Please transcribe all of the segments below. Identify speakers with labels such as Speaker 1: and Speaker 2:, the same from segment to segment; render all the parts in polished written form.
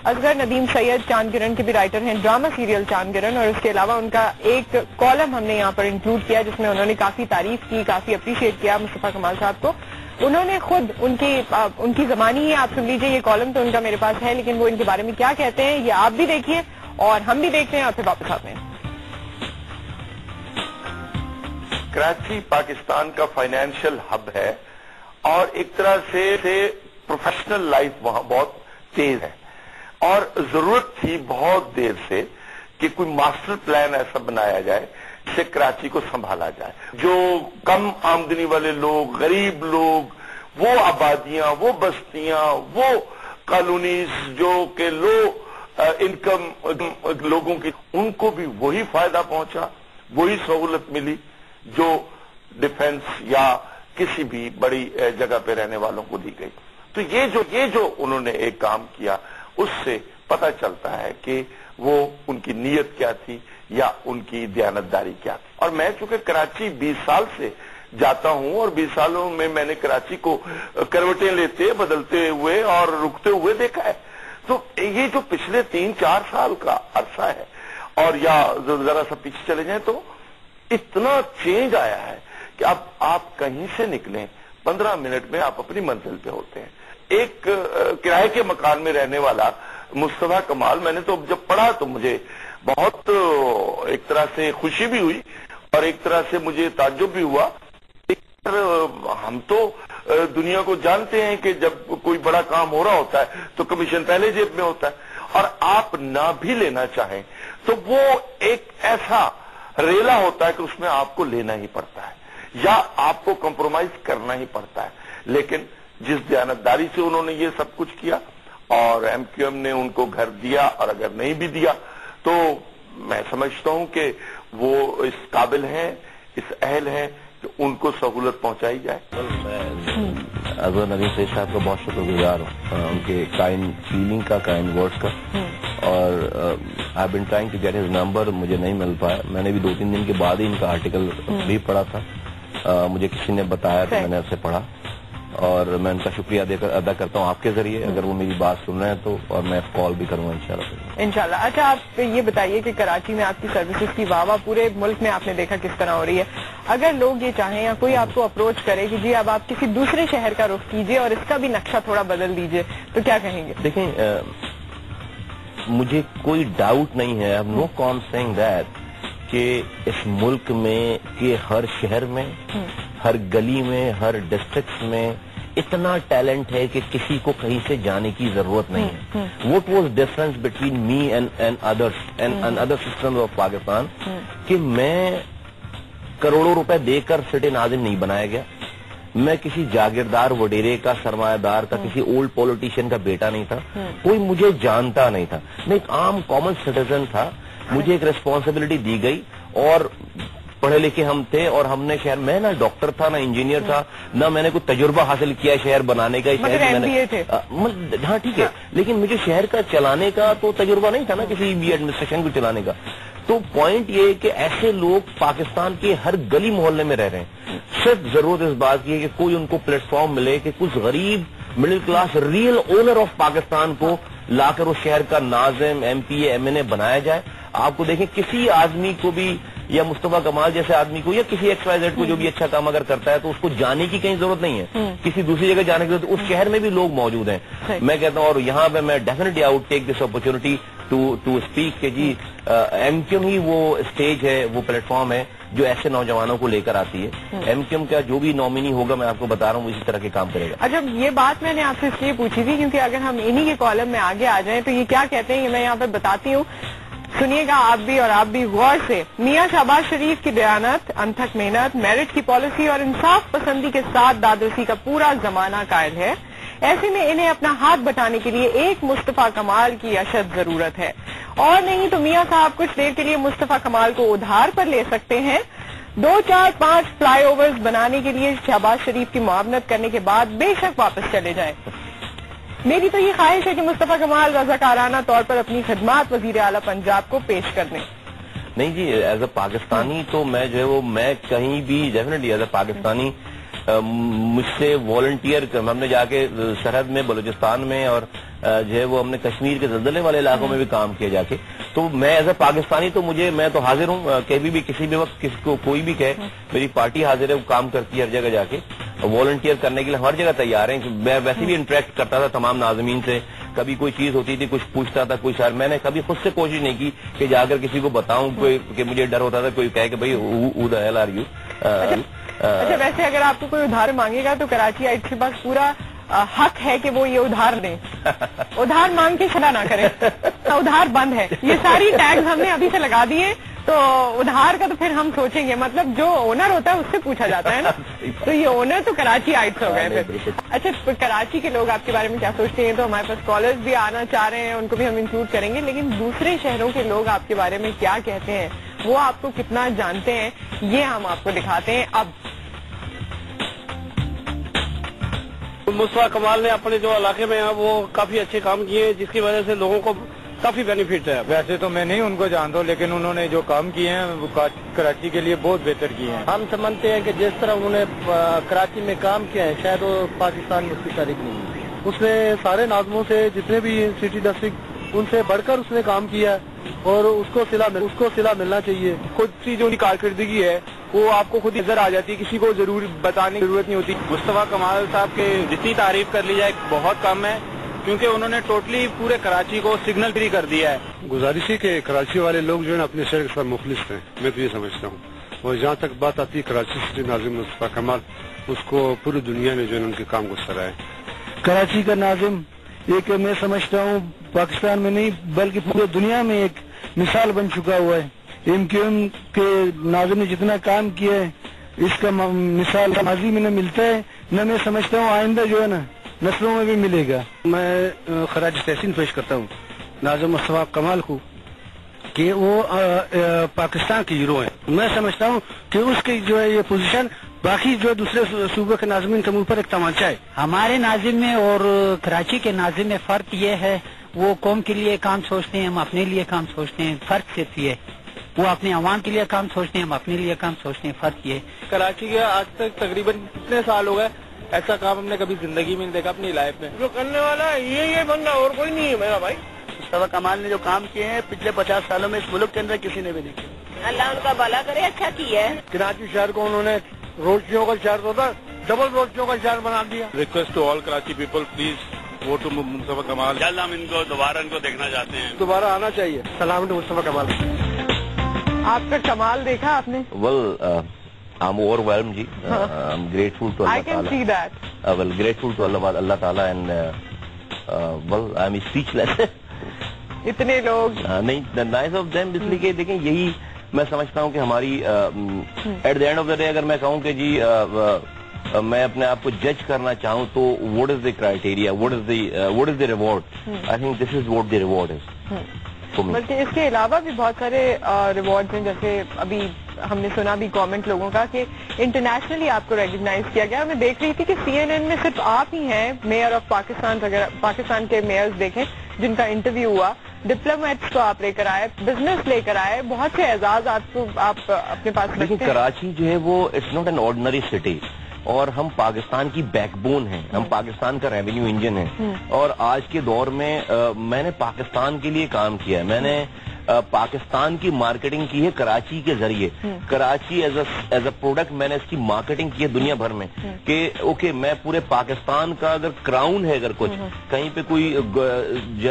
Speaker 1: اصغر ندیم سید چاند گرن کے بھی رائٹر ہیں ڈرامہ سیریل چاند گرن، اور اس کے علاوہ ان کا ایک کالم ہم نے یہاں پر انکلوڈ کیا جس میں انہوں نے کافی تعریف کی، کافی اپریشیٹ کیا مصطفیٰ کمال صاحب کو. انہوں نے خود ان کی زبانی ہے، آپ سن لیجئے، یہ کالم تو ان کا میرے پاس ہے لیکن وہ ان کے بارے میں کیا کہتے ہیں یہ آپ بھی دیکھیے اور ہم بھی دیکھتے ہیں اور پھر واپس آتے ہیں.
Speaker 2: کراچی پاکستان کا فائنینشیل ہب ہے اور ایک طرح سے پروفیشنل لائف وہاں بہت تیز ہے، اور ضرورت تھی بہت دیر سے کہ کوئی ماسٹر پلان ایسا بنایا جائے جس سے کراچی کو سنبھالا جائے. جو کم آمدنی والے لوگ، غریب لوگ، وہ آبادیاں، وہ بستیاں، وہ کالونیز جو کہ لو انکم لوگوں کی، ان کو بھی وہی فائدہ پہنچا، وہی سہولت ملی جو ڈیفنس یا کسی بھی بڑی جگہ پہ رہنے والوں کو دی گئی. تو یہ جو انہوں نے ایک کام کیا اس سے پتہ چلتا ہے کہ وہ ان کی نیت کیا تھی یا ان کی دیانتداری کیا تھی. اور میں چونکہ کراچی 20 سال سے جاتا ہوں اور 20 سالوں میں نے کراچی کو کروٹیں لیتے بدلتے ہوئے اور رکتے ہوئے دیکھا ہے. تو یہ جو پچھلے 3-4 سال کا عرصہ ہے، اور یا ذرا سا پیچھے چلے جائیں تو اتنا چینج آیا ہے کہ اب آپ کہیں سے نکلیں 15 منٹ میں آپ اپنی منزل پہ ہوتے ہیں. ایک کرائے کے مکان میں رہنے والا مصطفیٰ کمال، میں نے تو جب پڑھا تو مجھے بہت ایک طرح سے خوشی بھی ہوئی اور ایک طرح سے مجھے تعجب بھی ہوا. ہم تو دنیا کو جانتے ہیں کہ جب کوئی بڑا کام ہو رہا ہوتا ہے تو کمیشن پہلے جیب میں ہوتا ہے، اور آپ نہ بھی لینا چاہیں تو وہ ایک ایسا ریلا ہوتا ہے کہ اس میں آپ کو لینا ہی پڑتا ہے یا آپ کو کمپرومائز کرنا ہی پڑتا ہے. لیکن جس دیانتداری سے انہوں نے یہ سب کچھ کیا اور ایم کیو ایم نے ان کو گھر دیا، اور اگر نہیں بھی دیا تو میں سمجھتا ہوں کہ وہ اس قابل ہیں، اس اہل ہیں کہ ان کو سہولت پہنچائی جائے.
Speaker 3: اصغر ندیم سید صاحب کا بہت شکر گزار ہوں ان کے کائنڈ فیلنگ کا، کائنڈ ورڈز کا، اور I been trying to get his number, مجھے نہیں مل پایا. میں نے بھی 2-3 دن کے بعد ہی ان کا آرٹیکل بھی پڑھا تھا، مجھے کسی نے بتایا تو میں نے اسے پڑھا، اور میں ان کا شکریہ ادا کرتا ہوں آپ کے ذریعے اگر وہ میری بات سن رہے ہیں تو، اور میں کال بھی کروں گا انشاءاللہ.
Speaker 1: اچھا، آپ یہ بتائیے کہ کراچی میں آپ کی سروسز کی واہ پورے ملک میں آپ نے دیکھا کس طرح ہو رہی ہے. اگر لوگ یہ چاہیں یا کوئی آپ کو اپروچ کرے کہ جی اب آپ کسی دوسرے شہر کا رخ کیجئے اور اس کا بھی نقشہ تھوڑا بدل دیجئے، تو کیا کہیں گے؟
Speaker 3: دیکھیں، مجھے کوئی ڈاؤٹ نہیں ہے، نو کام سیئنگ دیٹ، کہ اس ملک میں کہ ہر شہر میں، ہر گلی میں، ہر ڈسٹرکٹ میں اتنا ٹیلنٹ ہے کہ کسی کو کہیں سے جانے کی ضرورت نہیں ہے. What was difference between me and other systems of Pakistan, کہ میں کروڑوں روپے دے کر سٹے ناظم نہیں بنایا گیا، میں کسی جاگیردار وڈیرے کا، سرمایہ دار کا، کسی اولڈ پولیٹیشین کا بیٹا نہیں تھا، کوئی مجھے جانتا نہیں تھا، میں ایک عام کامن سٹیزن تھا. مجھے ایک ریسپانسبلٹی دی گئی، اور پڑھے لکھے ہم تھے، اور ہم نے شہر میں نہ ڈاکٹر تھا، نہ انجینئر تھا، نہ میں نے کوئی تجربہ حاصل کیا شہر بنانے کا. ہاں ٹھیک ہے، لیکن مجھے شہر کا چلانے کا تو تجربہ نہیں تھا نا، کسی بھی ایڈمنسٹریشن کو چلانے کا. تو پوائنٹ یہ ہے کہ ایسے لوگ پاکستان کے ہر گلی محلے میں رہ رہے ہیں. صرف ضرورت اس بات کی ہے کہ کوئی ان کو پلیٹ فارم ملے کہ کچھ غریب middle class real owner of Pakistan کو لا کر اس شہر کا ناظم، ایم پی اے، ایم این اے بنایا جائے. آپ کو دیکھیں کسی آدمی کو بھی، یا مصطفیٰ کمال جیسے آدمی کو، یا کسی ایکس وائی زیڈ کو جو بھی اچھا کام اگر کرتا ہے تو اس کو جانے کی کہیں ضرورت نہیں ہے، کسی دوسری جگہ جانے کی ضرورت. اس شہر میں بھی لوگ موجود ہیں. میں کہتا ہوں، اور یہاں پہ میں definitely I would take this opportunity to speak کہ جی ایم کیو ایم ہی وہ اسٹیج ہے، وہ پلیٹ فارم ہے جو ایسے نوجوانوں کو لے کر آتی ہے. ایم کیو ایم کا جو بھی نامنی ہوگا، میں آپ کو بتا رہا ہوں، اسی طرح کے کام کرے گا.
Speaker 1: اچھا، یہ بات میں نے آپ سے اس لیے پوچھی تھی کیونکہ اگر ہم انہی کے کالم میں آگے آ جائیں تو یہ کیا کہتے ہیں یہ میں یہاں پہ بتاتی ہوں، سنیے گا آپ بھی اور آپ بھی غور سے. میاں شہباز شریف کی دیانت، انتھک محنت، میرٹ کی پالیسی اور انصاف پسندی کے ساتھ دادرسی کا پورا زمانہ قائل ہے. ایسے میں انہیں اپنا ہاتھ بٹانے کے لیے ایک مصطفیٰ کمال کی اشد ضرورت ہے، اور نہیں تو میاں صاحب کچھ دیر کے لیے مصطفیٰ کمال کو ادھار پر لے سکتے ہیں. 2-4-5 فلائی اوورز بنانے کے لیے شہباز شریف کی معاونت کرنے کے بعد بے شک واپس چلے جائیں. میری تو یہ خواہش ہے کہ مصطفیٰ کمال رضاکارانہ طور پر اپنی خدمات وزیر اعلیٰ پنجاب کو پیش کر دیں.
Speaker 3: نہیں جی، ایز اے پاکستانی تو میں جو ہے وہ، میں کہیں بھی ڈیفینیٹلی ایز اے پاکستانی مجھ سے والنٹیئر، ہم نے جا کے سرحد میں بلوچستان میں اور جو ہے وہ ہم نے کشمیر کے زلزلے والے علاقوں میں بھی کام کیا جا کے. تو میں ایز اے پاکستانی تو میں تو حاضر ہوں کبھی بھی کسی بھی وقت کسی کو کوئی بھی کہے, میری پارٹی حاضر ہے, وہ کام کرتی ہے ہر جگہ جا کے, والنٹیئر کرنے کے لیے ہر جگہ تیار ہیں. میں ویسے بھی انٹریکٹ کرتا تھا تمام ناظمین سے, کبھی کوئی چیز ہوتی تھی کچھ پوچھتا تھا کوئی شاعر, میں نے کبھی خود سے کوشش نہیں کی کہ جا کر کسی کو بتاؤں کہ مجھے ڈر ہوتا تھا کوئی کہے کہ بھائی who the hell are you.
Speaker 1: اچھا, ویسے اگر آپ کو کوئی ادھار مانگے گا تو کراچی آئٹ کے پاس پورا حق ہے کہ وہ یہ ادھار دیں, ادھار مانگ کے شرح نہ کریں, ادھار بند ہے. یہ ساری ٹیگز ہم نے ابھی سے لگا دیے, تو ادھار کا تو پھر ہم سوچیں گے, مطلب جو اونر ہوتا ہے اس سے پوچھا جاتا ہے نا, تو یہ اونر تو کراچی آئٹس ہو گئے پھر. اچھا, کراچی کے لوگ آپ کے بارے میں کیا سوچتے ہیں؟ تو ہمارے پاس کالرز بھی آنا چاہ رہے ہیں, ان کو بھی ہم انکلوڈ کریں گے, لیکن دوسرے شہروں کے لوگ آپ کے بارے میں کیا کہتے ہیں, وہ آپ کو کتنا جانتے ہیں, یہ ہم آپ کو دکھاتے ہیں اب.
Speaker 4: مصطفیٰ کمال نے اپنے جو علاقے میں ہیں وہ کافی اچھے کام کیے ہیں, جس کی وجہ سے لوگوں کو کافی بینیفٹ ہے.
Speaker 5: ویسے تو میں نہیں ان کو جانتا ہوں, لیکن انہوں نے جو کام کیے ہیں وہ کراچی کے لیے بہت بہتر کیے ہیں.
Speaker 4: ہم سمجھتے ہیں کہ جس طرح انہوں نے کراچی میں کام کیا ہے شاید وہ پاکستان میں اس کی تاریخ نہیں ہے. اس نے سارے ناظموں سے جتنے بھی سٹی ڈسٹرکٹ ان سے بڑھ کر اس نے کام کیا اور اس کو صلہ ملنا چاہیے. خود سی جو ان کی کارکردگی ہے وہ آپ کو خود نظر آ جاتی ہے, کسی کو ضرور بتانے کی ضرورت نہیں ہوتی. مصطفیٰ کمال صاحب کے جتنی تعریف کر لی جائے بہت کم ہے, کیونکہ انہوں نے ٹوٹلی پورے کراچی کو سگنل فری کر دیا ہے.
Speaker 6: گزارش ہے کہ کراچی والے لوگ جو ہے اپنے شہر کے ساتھ مخلص ہیں, میں تو یہ سمجھتا ہوں. اور جہاں تک بات آتی ہے کراچی سٹی ناظم مصطفیٰ کمال, اس کو پوری دنیا میں جو ہے ان کے کام کو سراہے.
Speaker 7: کراچی کا ناظم ایک میں سمجھتا ہوں پاکستان میں نہیں بلکہ پورے دنیا میں ایک مثال بن چکا ہوا ہے. ایم کیو ایم کے ناظم نے جتنا کام کیا ہے اس کا مثال ماضی میں نہ ملتا ہے, نہ میں سمجھتا ہوں آئندہ جو ہے نا نسلوں میں بھی ملے گا.
Speaker 4: میں خراج تحسین پیش کرتا ہوں ناظم مصطفیٰ کمال کو کہ وہ پاکستان کے ہیرو ہیں. میں سمجھتا ہوں کہ اس کی جو ہے یہ پوزیشن باقی جو دوسرے صوبے کے ناظمین کے منہ پر ایک تمانچہ ہے.
Speaker 8: ہمارے ناظم میں اور کراچی کے ناظم میں فرق یہ ہے, وہ قوم کے لیے کام سوچتے ہیں, ہم اپنے لیے کام سوچتے ہیں. فرق صرف یہ, وہ اپنے عوام کے لیے کام سوچتے ہیں, ہم اپنے لیے کام سوچتے ہیں. فرق یہ.
Speaker 4: کراچی کے آج تک تقریباً کتنے سال ہو گئے, ایسا کام ہم نے کبھی زندگی میں نہیں دیکھا اپنی لائف میں. جو کرنے والا ہے یہ بندہ اور کوئی نہیں ہے میرا بھائی.
Speaker 9: مصطفیٰ کمال نے جو کام کیے ہیں پچھلے 50 سالوں میں اس ملک کے اندر کسی نے بھی نہیں کیا.
Speaker 1: اللہ ان کا بھلا کرے, اچھا کیا ہے.
Speaker 4: کراچی شہر کو انہوں نے روشنیوں کا شہر ہوتا ڈبل روشنیوں کا شہر بنا دیا. Request to all Karachi people, please vote to Mustafa Kamal. جلد ہم ان کو دیکھنا چاہتے ہیں, دوبارہ آنا چاہیے. سلام ٹو مصطفیٰ کمال.
Speaker 1: آپ کا کمال دیکھا آپ نے؟
Speaker 3: Well, I'm overwhelmed G. I'm grateful to
Speaker 1: I can see that.
Speaker 3: Well, grateful to Allah Ta'ala and well, I'm speechless.
Speaker 1: اتنے لوگ
Speaker 3: نہیں, the nice of them, اس لیے کہ دیکھیں یہی میں سمجھتا ہوں کہ ہماری at the end of the day اگر میں کہوں کہ جی میں اپنے آپ کو جج کرنا چاہوں تو what is the criteria, what is the reward? I think this is what the reward is.
Speaker 1: بلکہ اس کے علاوہ بھی بہت سارے ریوارڈز ہیں, جیسے ابھی ہم نے سنا بھی کامنٹ لوگوں کا کہ انٹرنیشنلی آپ کو ریکگنائز کیا گیا. میں دیکھ رہی تھی کہ CNN میں صرف آپ ہی ہیں میئر آف پاکستان, اگر پاکستان کے میئرز دیکھیں جن کا انٹرویو ہوا. ڈپلومیٹس کو آپ لے کر آئے, بزنس لے کر آئے, بہت سے اعزاز آپ اپنے پاس.
Speaker 3: لیکن کراچی جو ہے وہ it's not an ordinary city, اور ہم پاکستان کی بیک بون ہیں, ہم پاکستان کا ریونیو انجن ہیں. اور آج کے دور میں میں نے پاکستان کے لیے کام کیا ہے, میں نے پاکستان کی مارکیٹنگ کی ہے کراچی کے ذریعے. کراچی ایز اے پروڈکٹ میں نے اس کی مارکیٹنگ کی ہے دنیا بھر میں کہ اوکے میں پورے پاکستان کا اگر کراؤن ہے, اگر کچھ کہیں پہ کوئی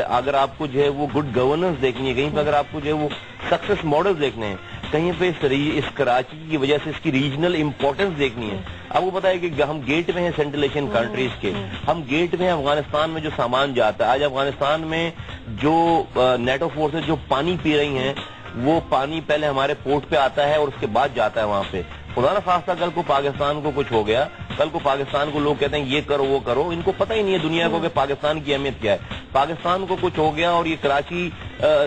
Speaker 3: اگر آپ کو جو ہے وہ گڈ گورننس دیکھنی ہے, کہیں پہ اگر آپ کو جو ہے وہ سکسیس ماڈل دیکھنے ہیں, کہیں پہ اس کراچی کی وجہ سے اس کی ریجنل امپورٹنس دیکھنی ہے. آپ کو پتا ہے کہ ہم گیٹ میں ہیں سینٹرل ایشین کنٹریز کے, ہم گیٹ میں ہیں افغانستان میں جو سامان جاتا ہے. آج افغانستان میں جو نیٹو فورسز جو پانی پی رہی ہیں وہ پانی پہلے ہمارے پورٹ پہ آتا ہے اور اس کے بعد جاتا ہے وہاں پہ. خدا نہ خواستہ کل کو پاکستان کو کچھ ہو گیا, کل کو پاکستان کو لوگ کہتے ہیں یہ کرو وہ کرو, ان کو پتہ ہی نہیں ہے دنیا کو کہ پاکستان کی اہمیت کیا ہے. پاکستان کو کچھ ہو گیا اور یہ کراچی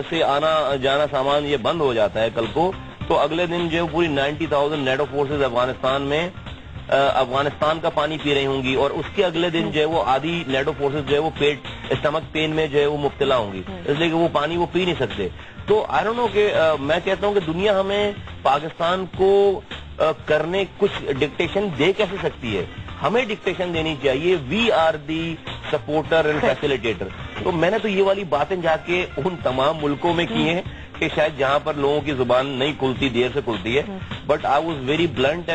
Speaker 3: سے آنا جانا سامان یہ بند ہو جاتا ہے کل کو, تو اگلے دن جو پوری 90,000 نیٹو فورسز افغانستان میں افغانستان کا پانی پی رہی ہوں گی, اور اس کے اگلے دن جو ہے وہ آدھی نیٹو فورسز جو ہے وہ اسٹمک پین میں جو ہے وہ مبتلا ہوں گی, اس لیے کہ وہ پانی وہ پی نہیں سکتے. تو آئی ڈونٹ نو کہ میں کہتا ہوں کہ دنیا ہمیں پاکستان کو کرنے کچھ ڈکٹیشن دے کیسے سکتی ہے, ہمیں ڈکٹیشن دینی چاہیے. We are the supporter and facilitator. تو میں نے تو یہ والی باتیں جا کے ان تمام ملکوں میں کی ہیں کہ شاید جہاں پر لوگوں کی زبان نہیں کھلتی، دیر سے کھلتی ہے، but I was very blunt